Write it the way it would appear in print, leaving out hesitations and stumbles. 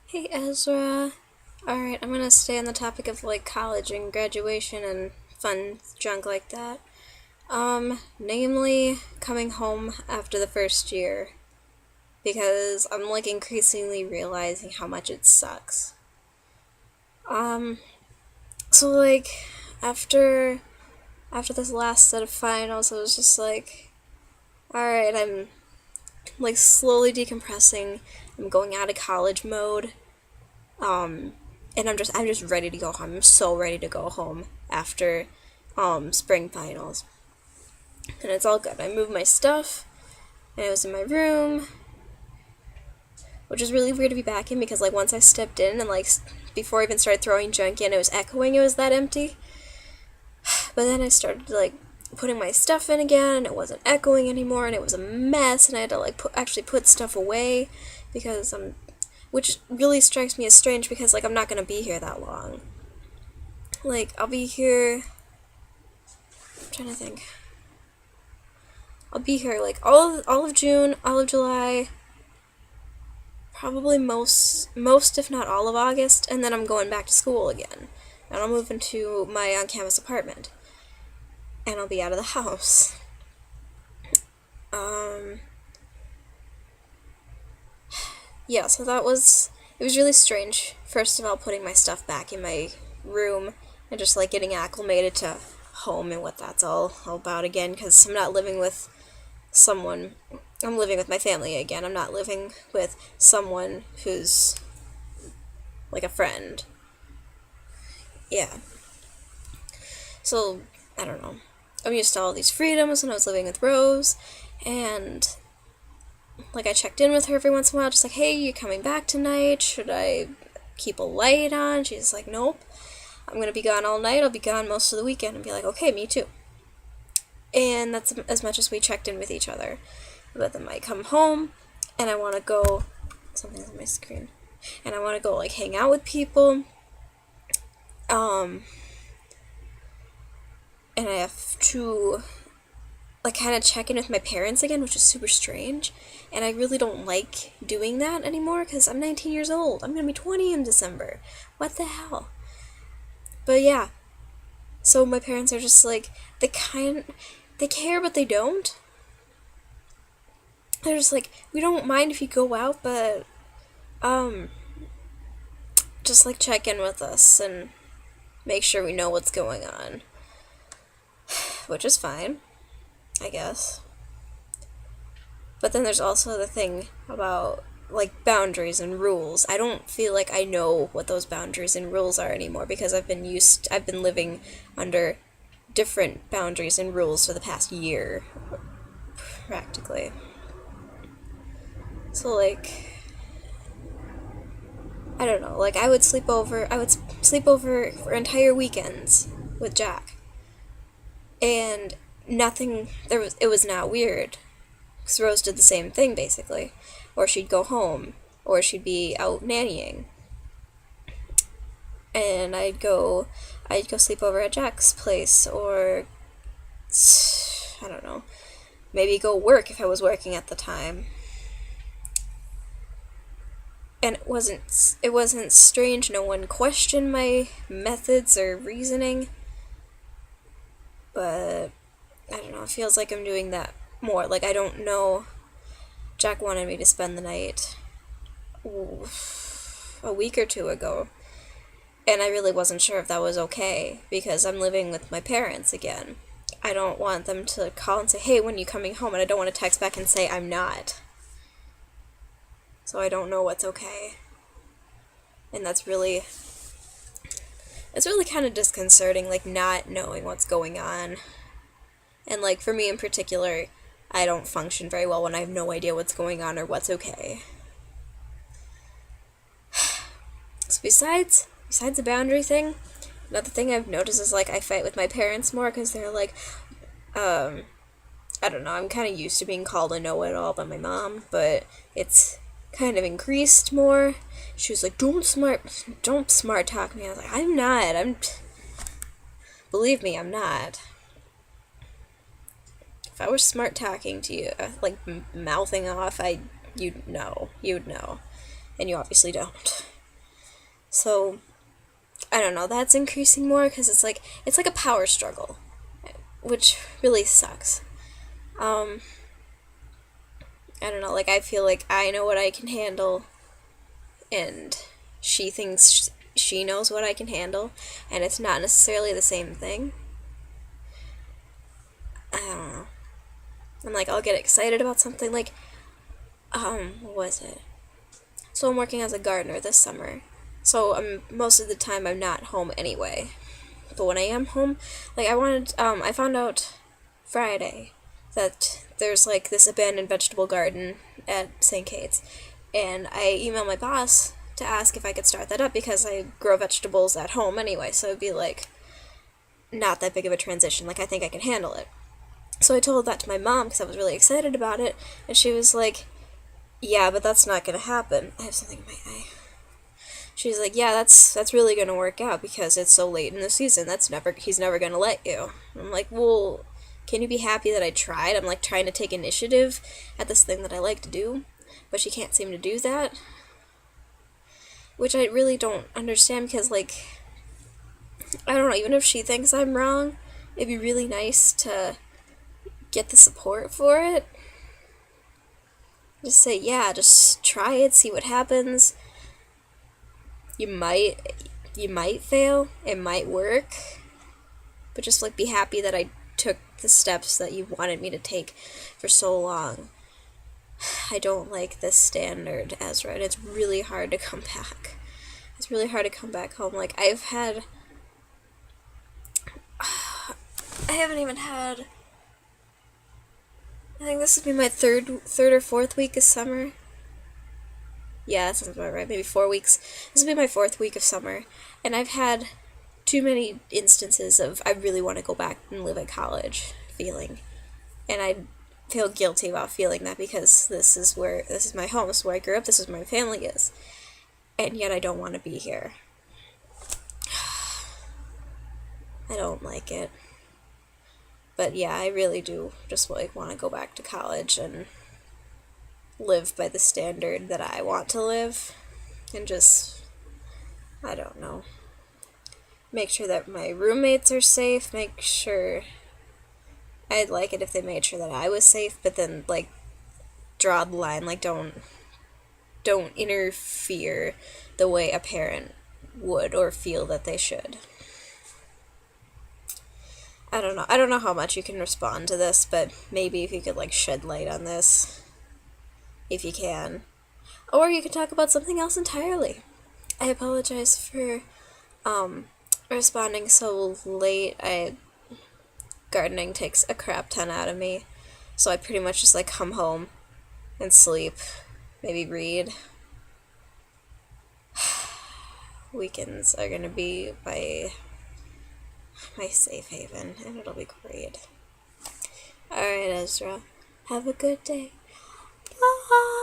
Hey Ezra. Alright, I'm gonna stay on the topic of like college and graduation and fun junk like that. Namely coming home after the first year. Because I'm like increasingly realizing how much it sucks. Um, so like after after this last set of finals, I was just like, alright, I'm like slowly decompressing. I'm going out of college mode. Um, and I'm just ready to go home. I'm so ready to go home after spring finals. And it's all good. I moved my stuff and I was in my room, which is really weird to be back in because like once I stepped in and like before I even started throwing junk in, it was echoing. It was that empty. But then I started like putting my stuff in again, and it wasn't echoing anymore, and it was a mess, and I had to like actually put stuff away because which really strikes me as strange because like I'm not gonna be here that long. Like I'll be here. I'm trying to think. I'll be here like all of June, all of July, probably most if not all of August, and then I'm going back to school again. And I'll move into my on-campus apartment, and I'll be out of the house. Um, yeah, so it was really strange. First of all, putting my stuff back in my room and just like getting acclimated to home and what that's all about again, because I'm not living with someone. I'm living with my family again. I'm not living with someone who's like a friend. Yeah. So, I don't know. I'm used to all these freedoms when I was living with Rose, and like I checked in with her every once in a while, just like, hey, you coming back tonight? Should I keep a light on? She's like, nope. I'm gonna be gone all night. I'll be gone most of the weekend. And be like, okay, me too. And that's as much as we checked in with each other. But then I come home, and I want to go. Something's on my screen. And I want to go like hang out with people. Um, and I have to like kind of check in with my parents again, which is super strange. And I really don't like doing that anymore because I'm 19 years old. I'm gonna be 20 in December. What the hell? But yeah, so my parents are just like they care but they don't. They're just like, we don't mind if you go out, but um just like check in with us and make sure we know what's going on, which is fine, I guess. But then there's also the thing about like boundaries and rules. I don't feel like I know what those boundaries and rules are anymore because I've been living under different boundaries and rules for the past year practically. So like I don't know, like I would sleep over for entire weekends with Jack. And nothing it was not weird. Cuz Rose did the same thing basically. Or she'd go home or she'd be out nannying. And I'd go sleep over at Jack's place or I don't know, maybe go work if I was working at the time. And it wasn't strange. No one questioned my methods or reasoning. But I don't know, it feels like I'm doing that more. Like I don't know. Jack wanted me to spend the night a week or two ago, and I really wasn't sure if that was okay because I'm living with my parents again. I don't want them to call and say, "Hey, when are you coming home?" And I don't want to text back and say I'm not. So I don't know what's okay. And it's really kind of disconcerting, like not knowing what's going on. And like for me in particular, I don't function very well when I have no idea what's going on or what's okay. So besides the boundary thing, another thing I've noticed is like I fight with my parents more because they're like, um, I don't know. I'm kind of used to being called a know-it-all by my mom, but it's kind of increased more. She was like, don't smart talk me." I was like, "I'm not. Believe me, I'm not. If I was smart talking to you, like mouthing off, you'd know, and you obviously don't." So I don't know, that's increasing more because it's like a power struggle, which really sucks. Um, I don't know, like I feel like I know what I can handle, and she thinks she knows what I can handle, and it's not necessarily the same thing. I don't know. I'm like, I'll get excited about something like, what was it? So I'm working as a gardener this summer. So most of the time I'm not home anyway. But when I am home, like I found out Friday that there's like this abandoned vegetable garden at St. Kate's, and I emailed my boss to ask if I could start that up because I grow vegetables at home anyway, so it'd be like not that big of a transition. Like I think I can handle it. So I told that to my mom because I was really excited about it, and she was like, "Yeah, but that's not gonna happen." I have something in my eye. She's like, "Yeah, that's really gonna work out because it's so late in the season. He's never gonna let you." I'm like, "Well, can you be happy that I tried? I'm like trying to take initiative at this thing that I like to do, but she can't seem to do that." Which I really don't understand because like I don't know, even if she thinks I'm wrong, it'd be really nice to get the support for it. Just say, "Yeah, just try it, see what happens. You might you might fail, it might work, but just like be happy that I took the steps that you wanted me to take for so long." I don't like this standard, Ezra, and it's really hard to come back. It's really hard to come back home. Like I haven't even had. I think this would be my third or fourth week of summer. Yeah, that sounds about right. Maybe 4 weeks. This will be my fourth week of summer, and I've had too many instances of I really want to go back and live at college feeling, and I feel guilty about feeling that because this is my home, this is where I grew up, this is where my family is, and yet I don't want to be here. I don't like it. But yeah, I really do just like want to go back to college and live by the standard that I want to live, and just I don't know. Make sure that my roommates are safe, make sure I'd like it if they made sure that I was safe, but then like draw the line, like don't interfere the way a parent would or feel that they should. I don't know. I don't know how much you can respond to this, but maybe if you could like shed light on this, if you can. Or you could talk about something else entirely. I apologize for responding so late. Gardening takes a crap ton out of me. So I pretty much just like come home and sleep, maybe read. Weekends are gonna be my safe haven, and it'll be great. Alright, Ezra. Have a good day. Bye!